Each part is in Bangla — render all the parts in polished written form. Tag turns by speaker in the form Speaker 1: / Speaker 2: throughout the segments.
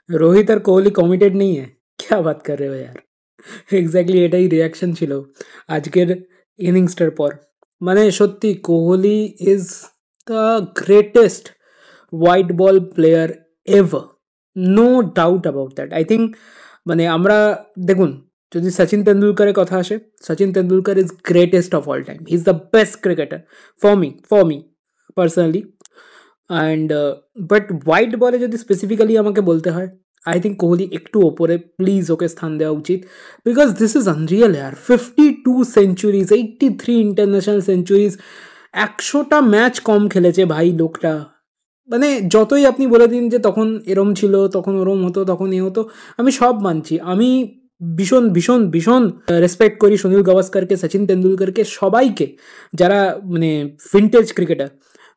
Speaker 1: रोहित और कोहली कमिटेड नहीं है, क्या बात कर रहे हो यार। এক্স্যাক্টলি এটাই রিয়াকশন ছিল আজকের ইনিংসটার পর। মানে সত্যি Kohli is the greatest white ball player ever, no doubt about that. I think মানে আমরা দেখুন, যদি সচিন তেন্ডুলকারের কথা আসে, Sachin Tendulkar is greatest of all time, he is the best cricketer for me personally. And but white বলে যদি স্পেসিফিক্যালি আমাকে বলতে হয়, আই থিঙ্ক কোহলি একটু ওপরে, প্লিজ ওকে স্থান দেওয়া উচিত। বিকজ দিস ইজ আনরিয়েল ইয়ার, 52 সেঞ্চুরিজ, 83 ইন্টারন্যাশনাল সেঞ্চুরিজ, 100টা ম্যাচ কম খেলেছে ভাই লোকটা। মানে যতই আপনি বলে দিন যে তখন এরম ছিল, তখন ওরম হতো, তখন এ হতো, আমি সব মানছি। আমি ভীষণ ভীষণ ভীষণ রেসপেক্ট করি সুনীল গাভাস্করকে, সচিন তেন্ডুলকরকে, সবাইকে যারা মানে vintage cricketer.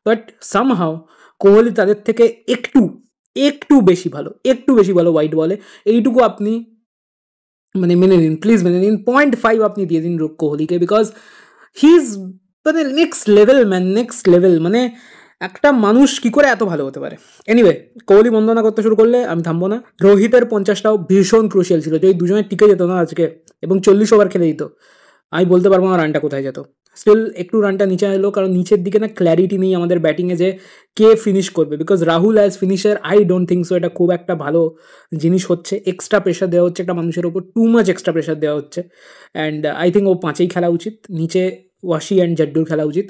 Speaker 1: But somehow Kohli তাদের থেকে একটু একটু বেশি ভালো, একটু বেশি ভালো হোয়াইট বলে। এইটুকু আপনি মানে মেনে নিন, প্লিজ মেনে নিন। 0.5 আপনি দিয়ে দিন কোহলিকে, বিকজ হি ইজ মানে next level man, next level. মানে একটা মানুষ কি করে এত ভালো হতে পারে। এনিওয়ে, কোহলি বন্দনা করতে শুরু করলে আমি থামবো না। রোহিতের 50টাও ভীষণ ক্রুশিয়াল ছিল, যদি দুজনে টিকে যেত না আজকে এবং 40 ওভার খেলে দিত, আমি বলতে পারবো না রানটা কোথায় যেত। স্টিল একটু রানটা নিচে এলো, কারণ নিচের দিকে না ক্ল্যারিটি নেই আমাদের ব্যাটিংয়ে যে কে ফিনিশ করবে। Because Rahul as finisher I don't think so এটা খুব একটা ভালো জিনিস হচ্ছে। এক্সট্রা প্রেশার দেওয়া হচ্ছে একটা মানুষের ওপর, টু মাচ এক্সট্রা প্রেশার দেওয়া হচ্ছে। অ্যান্ড আই থিঙ্ক ও 5এই খেলা উচিত, নিচে ওয়াশি অ্যান্ড জাড্ডুর খেলা উচিত।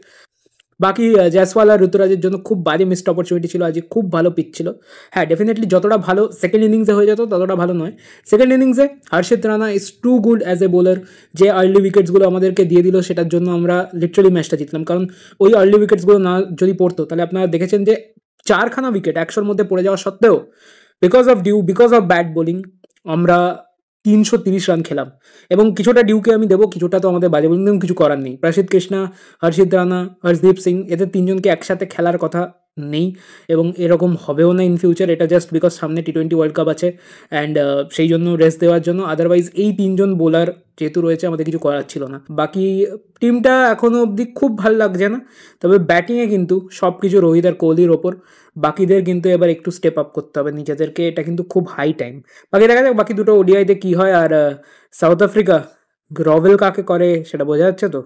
Speaker 1: বাকি জয়সওয়াল আর ঋতুরাজের জন্য খুব বাজে মিসড অপরচুনিটি ছিল, আজকে খুব ভালো পিচ ছিল। হ্যাঁ, ডেফিনেটলি যতটা ভালো সেকেন্ড ইনিংসে হয়ে যেত ততটা ভালো নয়। সেকেন্ড ইনিংসে Harshit Rana is too good as a bowler. যে আর্লি উইকেটসগুলো আমাদেরকে দিয়ে দিল, সেটার জন্য আমরা লিটারালি ম্যাচটা জিতলাম। কারণ ওই আর্লি উইকেটসগুলো না যদি পড়তো, তাহলে আপনারা দেখেছেন যে 4খানা উইকেট 100-র মধ্যে পড়ে যাওয়া সত্ত্বেও বিকজ অফ ব্যাড বোলিং আমরা 330 রান খেলাম। এবং কিছুটা ডিউকে আমি দেবো, কিছুটা তো আমাদের বাজে বোলিং, কিছু করার নেই। প্রসিদ্ধ কৃষ্ণা, হর্ষিত রানা, হর্ষদীপ সিং, এদের তিনজনকে একসাথে খেলার কথা নেই এবং এরকম হবেও না ইন ফিউচার। এটা জাস্ট বিকজ সামনে টি-20 ওয়ার্ল্ড কাপ আছে অ্যান্ড সেই জন্য রেস্ট দেওয়ার জন্য। আদারওয়াইজ এই তিনজন বোলার যেহেতু রয়েছে, আমাদের কিছু করার ছিল না। বাকি টিমটা এখনও অবধি খুব ভালো লাগছে না, তবে ব্যাটিংয়ে কিন্তু সব কিছু রোহিত আর কোহলির ওপর। বাকিদের কিন্তু এবার একটু স্টেপ আপ করতে হবে নিজেদেরকে, এটা কিন্তু খুব হাই টাইম। বাকি দেখা যাক বাকি দুটো ওডিআইতে কী হয়। আর সাউথ আফ্রিকা রভেল কাকে করে সেটা বোঝা যাচ্ছে তো।